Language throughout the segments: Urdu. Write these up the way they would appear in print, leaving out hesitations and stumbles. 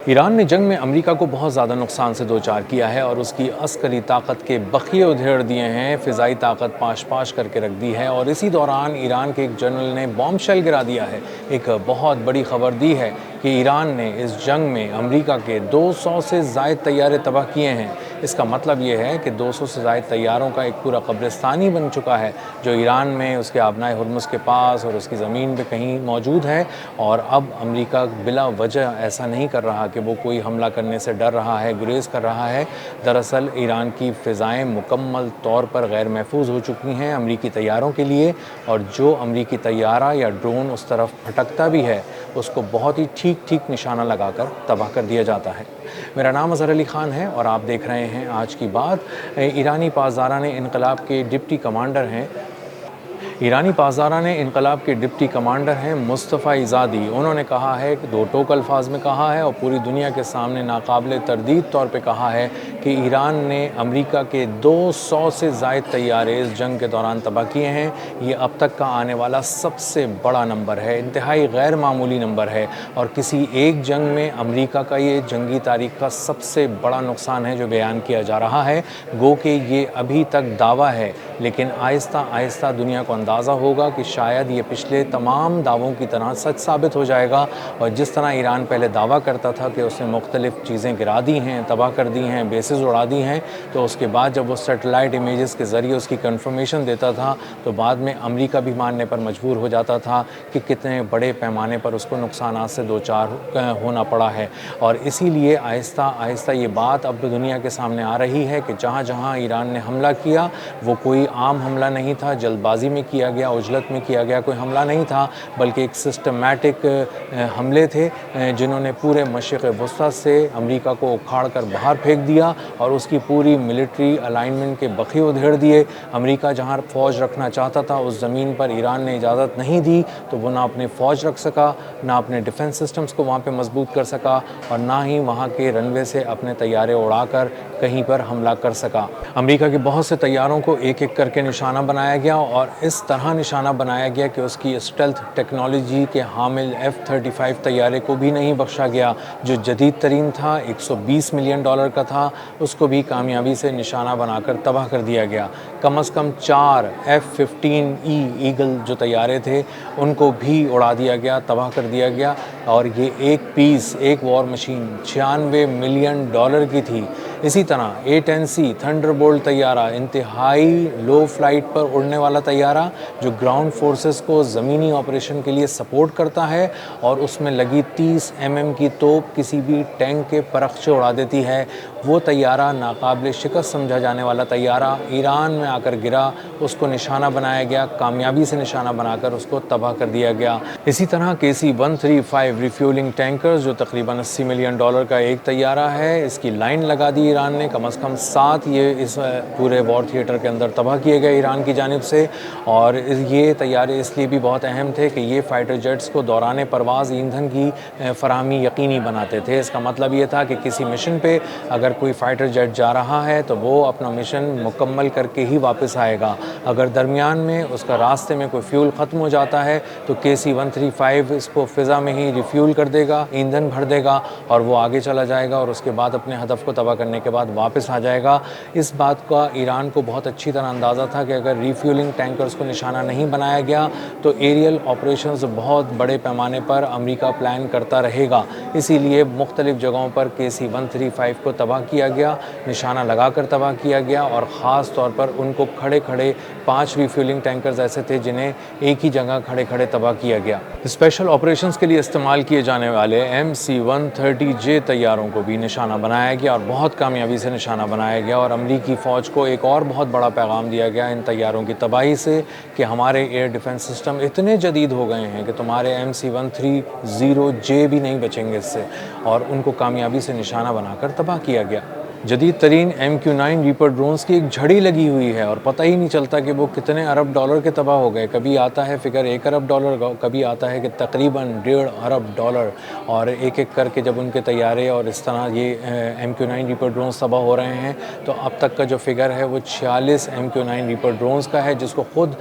ایران نے جنگ میں امریکہ کو بہت زیادہ نقصان سے دوچار کیا ہے اور اس کی عسکری طاقت کے بخیے ادھیڑ دیے ہیں، فضائی طاقت پاش پاش کر کے رکھ دی ہے، اور اسی دوران ایران کے ایک جنرل نے بام شیل گرا دیا ہے۔ ایک بہت بڑی خبر دی ہے کہ ایران نے اس جنگ میں امریکہ کے 200 سے زائد طیارے تباہ کیے ہیں۔ اس کا مطلب یہ ہے کہ 200 سے زائد طیاروں کا ایک پورا قبرستان ہی بن چکا ہے، جو ایران میں اس کے آبنائے ہرمز کے پاس اور اس کی زمین پہ کہیں موجود ہے، اور اب امریکہ بلا وجہ ایسا نہیں کر رہا کہ وہ کوئی حملہ کرنے سے ڈر رہا ہے، گریز کر رہا ہے۔ دراصل ایران کی فضائیں مکمل طور پر غیر محفوظ ہو چکی ہیں امریکی طیاروں کے لیے، اور جو امریکی طیارہ یا ڈرون اس طرف پھٹکتا بھی ہے اس کو بہت ہی ٹھیک نشانہ لگا کر تباہ کر دیا جاتا ہے۔ میرا نام اظہر علی خان ہے اور آپ دیکھ رہے ہیں آج کی بات۔ ایرانی پاسداران انقلاب کے ڈپٹی کمانڈر ہیں ڈپٹی کمانڈر ہیں مصطفیٰ ایزادی۔ انہوں نے کہا ہے کہ دو ٹوک الفاظ میں کہا ہے اور پوری دنیا کے سامنے ناقابل تردید طور پہ کہا ہے کہ ایران نے امریکہ کے 200 سے زائد طیارے اس جنگ کے دوران تباہ کیے ہیں۔ یہ اب تک کا آنے والا سب سے بڑا نمبر ہے، انتہائی غیر معمولی نمبر ہے، اور کسی ایک جنگ میں امریکہ کا یہ جنگی تاریخ کا سب سے بڑا نقصان ہے جو بیان کیا جا رہا ہے۔ گو کہ یہ ابھی تک دعویٰ ہے، لیکن آہستہ آہستہ دنیا کو اندازہ ہوگا کہ شاید یہ پچھلے تمام دعووں کی طرح سچ ثابت ہو جائے گا، اور جس طرح ایران پہلے دعویٰ کرتا تھا کہ اس نے مختلف چیزیں گرا دی ہیں، تباہ کر دی ہیں، بیسز اڑا دی ہیں، تو اس کے بعد جب وہ سیٹلائٹ امیجز کے ذریعے اس کی کنفرمیشن دیتا تھا تو بعد میں امریکہ بھی ماننے پر مجبور ہو جاتا تھا کہ کتنے بڑے پیمانے پر اس کو نقصانات سے دوچار ہونا پڑا ہے۔ اور اسی لیے آہستہ آہستہ یہ بات اب دنیا کے سامنے آ رہی ہے کہ جہاں جہاں ایران نے حملہ کیا وہ کوئی عام حملہ نہیں تھا، جلد بازی میں کیا گیا، عجلت میں کیا گیا کوئی حملہ نہیں تھا، بلکہ ایک سسٹمیٹک حملے تھے جنہوں نے پورے مشرق وسطیٰ سے امریکہ کو اکھاڑ کر باہر پھینک دیا اور اس کی پوری ملٹری الائنمنٹ کے بخیے ادھیڑ دیے۔ امریکہ جہاں فوج رکھنا چاہتا تھا اس زمین پر ایران نے اجازت نہیں دی، تو وہ نہ اپنے فوج رکھ سکا، نہ اپنے ڈیفنس سسٹمز کو وہاں پہ مضبوط کر سکا، اور نہ ہی وہاں کے رن وے سے اپنے طیارے اڑا کر کہیں پر حملہ کر سکا۔ امریکہ کے بہت سے طیاروں کو ایک ایک کر کے نشانہ بنایا گیا، اور اس طرح نشانہ بنایا گیا کہ اس کی اسٹیلتھ ٹیکنالوجی کے حامل F-35 طیارے کو بھی نہیں بخشا گیا، جو جدید ترین تھا، $120 ملین کا تھا، اس کو بھی کامیابی سے نشانہ بنا کر تباہ کر دیا گیا۔ کم از کم 4 F-15E ایگل جو طیارے تھے ان کو بھی اڑا دیا گیا، تباہ کر دیا گیا، اور یہ ایک وار مشین $96 ملین کی تھی۔ اسی طرح A-10C تھنڈر بولٹ طیارہ، انتہائی لو فلائٹ پر اڑنے والا طیارہ جو گراؤنڈ فورسز کو زمینی آپریشن کے لیے سپورٹ کرتا ہے، اور اس میں لگی 30 mm کی توپ کسی بھی ٹینک کے پرخچے اڑا دیتی ہے، وہ طیارہ ناقابل شکست سمجھا جانے والا طیارہ ایران میں آ کر گرا، اس کو نشانہ بنایا گیا، کامیابی سے نشانہ بنا کر اس کو تباہ کر دیا گیا۔ اسی طرح KC-135 ریفیولنگ ٹینکرز جو تقریباً $80 ملین کا ایک طیارہ ہے، اس کی لائن لگا دی ایران نے، کم از کم 7 یہ اس پورے وار تھیٹر کے اندر تباہ کیے گئے ایران کی جانب سے۔ اور یہ طیارے اس لیے بھی بہت اہم تھے کہ یہ فائٹر جیٹس کو دوران پرواز ایندھن کی فراہمی یقینی بناتے تھے۔ اس کا مطلب یہ تھا کہ کسی مشن پہ اگر کوئی فائٹر جیٹ جا رہا ہے تو وہ اپنا مشن مکمل کر کے ہی واپس آئے گا، اگر درمیان میں اس کا راستے میں کوئی فیول ختم ہو جاتا ہے تو KC-135 اس کو فضا میں ہی ریفیول کر دے گا، ایندھن بھر دے گا، اور وہ آگے چلا جائے گا، اور اس کے بعد اپنے ہدف کو تباہ کرنے کے بعد واپس آ جائے گا۔ اس بات کا ایران کو بہت اچھی طرح اندازہ تھا کہ اگر ریفیولنگ ٹینکرز کو نشانہ نہیں بنایا گیا تو ایریل آپریشنز بہت بڑے پیمانے پر امریکہ پلان کرتا رہے گا، اسی لیے مختلف جگہوں پر KC-135 کو تباہ کیا گیا، نشانہ لگا کر تباہ کیا گیا، اور خاص طور پر ان کو کھڑے 5 ریفیولنگ ٹینکرز ایسے تھے جنہیں ایک ہی جگہ کھڑے تباہ کیا گیا۔ اسپیشل آپریشنز کے لیے استعمال کیے جانے والے MC-130J طیاروں کو بھی نشانہ بنایا گیا اور بہت کامیابی سے نشانہ بنایا گیا، اور امریکی فوج کو ایک اور بہت بڑا پیغام دیا گیا ان طیاروں کی تباہی سے کہ ہمارے ایئر ڈیفنس سسٹم اتنے جدید ہو گئے ہیں کہ تمہارے MC-130J بھی نہیں بچیں گے اس سے، اور ان کو کامیابی سے نشانہ بنا کر تباہ کیا گیا۔ جدید ترین MQ-9 ریپر ڈرونز کی ایک جھڑی لگی ہوئی ہے اور پتہ ہی نہیں چلتا کہ وہ کتنے ارب ڈالر کے تباہ ہو گئے. کبھی آتا ہے فگر 1 ارب ڈالر، کبھی آتا ہے کہ تقریباً 1.5 ارب ڈالر. اور ایک ایک کر کے جب ان کے طیارے اور اس طرح یہ MQ-9 ریپر ڈرونز تباہ ہو رہے ہیں تو اب تک کا جو فگر ہے وہ 46 MQ-9 ریپر ڈرونز کا ہے، جس کو خود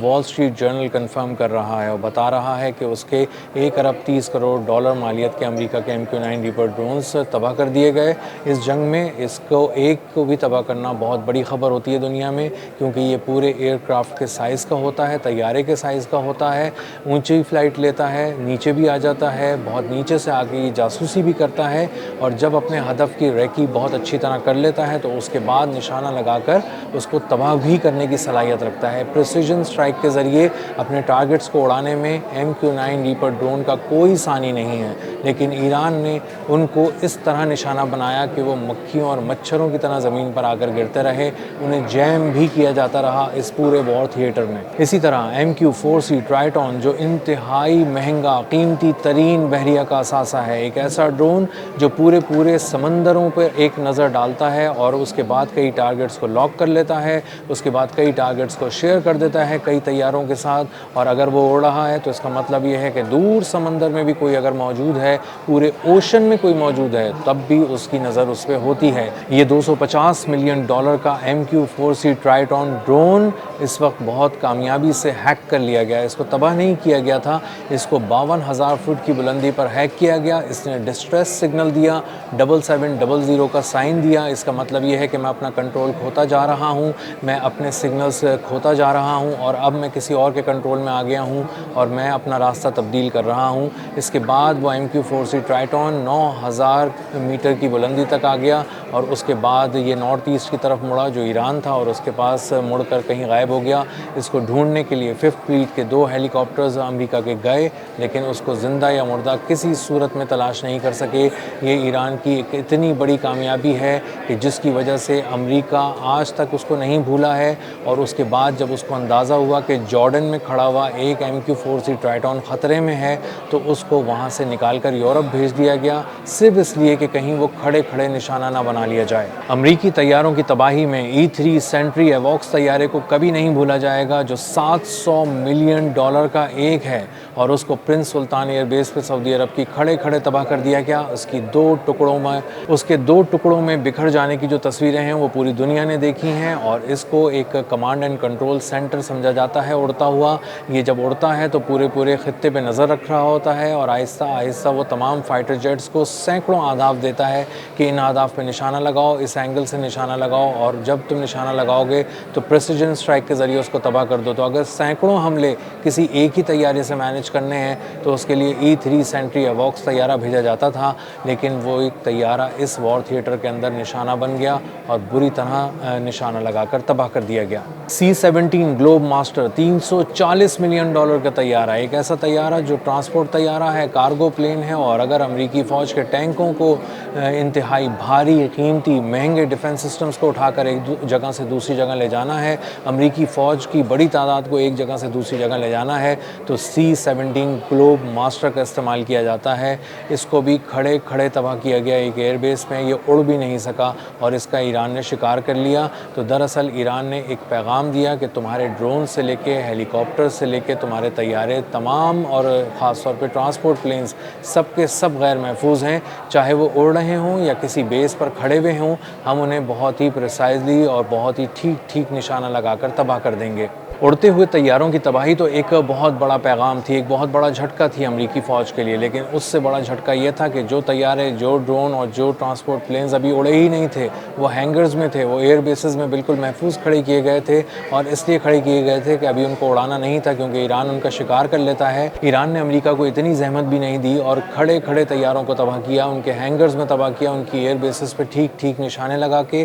وال اسٹریٹ جرنل کنفرم کر رہا ہے اور بتا رہا ہے کہ اس کے 1 ارب 30 کروڑ ڈالر مالیت کے امریکہ کے MQ-9 ریپر ڈرونز تباہ کر دیے گئے. اس جنگ میں اس کو ایک کو بھی تباہ کرنا بہت بڑی خبر ہوتی ہے دنیا میں، کیونکہ یہ پورے ایئر کرافٹ کے سائز کا ہوتا ہے، طیارے کے سائز کا ہوتا ہے، اونچی فلائٹ لیتا ہے، نیچے بھی آ جاتا ہے، بہت نیچے سے آگے یہ جاسوسی بھی کرتا ہے، اور جب اپنے ہدف کی ریکی بہت اچھی طرح کر لیتا ہے تو اس کے بعد نشانہ لگا کر اس کو تباہ بھی کرنے کی صلاحیت رکھتا ہے. پریسیجن سٹرائک کے ذریعے اپنے ٹارگٹس کو اڑانے میں MQ-9 ریپر ڈرون کا کوئی ثانی نہیں ہے، لیکن ایران نے ان کو اس طرح نشانہ بنایا کہ وہ مکھیوں اور مچھروں کی طرح زمین پر آ کر گرتے رہے، انہیں جیم بھی کیا جاتا رہا اس پورے وار تھیٹر میں. اسی طرح MQ-4C ٹرائٹون جو انتہائی مہنگا قیمتی ترین بحریہ کا اثاثہ ہے، ایک ایسا ڈرون جو پورے سمندروں پر ایک نظر ڈالتا ہے اور اس کے بعد کئی ٹارگٹس کو لاک کر لیتا ہے، اس کے بعد کئی ٹارگٹس کو شیئر کر دیتا ہے کئی طیاروں کے ساتھ، اور اگر وہ اڑ رہا ہے تو اس کا مطلب یہ ہے کہ دور سمندر میں بھی کوئی اگر موجود ہے، پورے اوشن میں کوئی موجود ہے، تب بھی اس کی نظر اس پہ ہوتی ہے. یہ $250 ملین کا MQ-4C ٹرائٹون ڈرون اس وقت بہت کامیابی سے ہیک کر لیا گیا. اس کو تباہ نہیں کیا گیا تھا، اس کو 52,000 فٹ کی بلندی پر ہیک کیا گیا. اس نے ڈسٹریس سگنل دیا، 7700 کا سائن دیا. اس کا مطلب یہ ہے کہ میں اپنا کنٹرول کھوتا جا رہا ہوں، میں اپنے سگنلز کھوتا جا رہا ہوں اور اب میں کسی اور کے کنٹرول میں آ گیا ہوں اور میں اپنا راستہ تبدیل کر رہا ہوں. اس کے بعد وہ MQ-4C ٹرائٹون 9,000 میٹر کی بلندی تک آ گیا اور اس کے بعد یہ نارتھ ایسٹ کی طرف مڑا جو ایران تھا اور اس کے پاس مڑ کر کہیں غائب ہو گیا. اس کو ڈھونڈنے کے لیے 5th فلیٹ کے 2 ہیلی کاپٹرز امریکہ کے گئے، لیکن اس کو زندہ یا مردہ کسی صورت میں تلاش نہیں کر سکے. یہ ایران کی ایک اتنی بڑی کامیابی ہے کہ جس کی وجہ سے امریکہ آج تک اس کو نہیں بھولا ہے. اور اس کے بعد جب اس کو اندازہ ہوا کہ جارڈن میں کھڑا ہوا ایک MQ-4C ٹرائٹون خطرے میں ہے تو اس کو وہاں سے نکال کر یورپ بھیج دیا گیا، صرف اس لیے کہ کہیں وہ کھڑے نشانہ نہ بنا لیا جائے. امریکی طیاروں کی تباہی میں E-3 سینٹری ایووکس طیارے کو کبھی نہیں بھولا جائے گا، جو $700 ملین کا ایک ہے اور اس کو پرنس سلطان ایئر بیس پہ سعودی عرب کی کھڑے تباہ کر دیا گیا. اس کے 2 ٹکڑوں میں بکھر جانے کی جو تصویریں ہیں وہ پوری دنیا نے دیکھی ہیں، اور اس کو ایک کمانڈ اینڈ کنٹرول سینٹر سمجھا جاتا ہے اڑتا ہوا. یہ جب اڑتا ہے تو پورے خطے پہ نظر رکھ رہا ہوتا ہے اور آہستہ آہستہ وہ تمام فائٹر جیٹس کو سینکڑوں اہداف دیتا ہے کہ ان اہداف پہ نشانہ لگاؤ، اس اینگل سے نشانہ لگاؤ، اور جب تم نشانہ لگاؤ گے تو پریسیجن سٹرائک کے ذریعے اس کو تباہ کر دو. تو اگر سینکڑوں حملے کسی ایک ہی طیارے سے مینیج کرنے ہیں تو اس کے لیے E-3 سینٹری ایووکس طیارہ بھیجا جاتا تھا، لیکن وہ ایک طیارہ اس وار تھیٹر کے اندر نشانہ بن گیا اور بری طرح نشانہ لگا کر تباہ کر دیا گیا. C-17 گلوب ماسٹر $340 ملین کا طیارہ، ایک ایسا طیارہ جو ٹرانسپورٹ طیارہ ہے، کارگو پلین ہے، اور اگر امریکی فوج کے ٹینکوں کو انتہائی بھاری قیمتی مہنگے ڈیفنس سسٹمز کو اٹھا کر ایک جگہ سے دوسری جگہ لے جانا ہے، امریکی فوج کی بڑی تعداد کو ایک جگہ سے دوسری جگہ لے جانا ہے، تو C-17 گلوب ماسٹر کا استعمال کیا جاتا ہے. اس کو بھی کھڑے تباہ کیا گیا ایک ایئر بیس میں. یہ اڑ بھی نہیں سکا اور اس کا ایران نے شکار کر لیا. تو دراصل ایران نے ایک پیغام دیا کہ تمہارے ڈرون سے لے کے ہیلی کاپٹر سے لے کے تمہارے طیارے تمام، اور خاص طور پہ ٹرانسپورٹ پلینز، سب کے سب غیر محفوظ ہیں، چاہے وہ اڑ رہے ہوں یا کسی بیس پر کھڑے ہوئے ہوں. ہم انہیں بہت ہی پریسائزلی اور بہت ہی ٹھیک نشانہ لگا کر تباہ کر دیں گے. اڑتے ہوئے طیاروں کی تباہی تو ایک بہت بڑا پیغام تھی، ایک بہت بڑا جھٹکا تھی امریکی فوج کے لیے، لیکن اس سے بڑا جھٹکا یہ تھا کہ جو طیارے، جو ڈرون اور جو ٹرانسپورٹ پلینز ابھی اڑے ہی نہیں تھے، وہ ہینگرز میں تھے، وہ ایئر بیسز میں بالکل محفوظ کھڑے کیے گئے تھے، اور اس لیے کھڑے کیے گئے تھے کہ ابھی ان کو اڑانا نہیں تھا کیونکہ ایران ان کا شکار کر لیتا ہے. ایران نے امریکہ کو اتنی زحمت بھی نہیں دی اور کھڑے طیاروں کو تباہ کیا، ان کے ہینگرز میں تباہ کیا، ان کی ایئر بیسز پہ ٹھیک نشانے لگا کے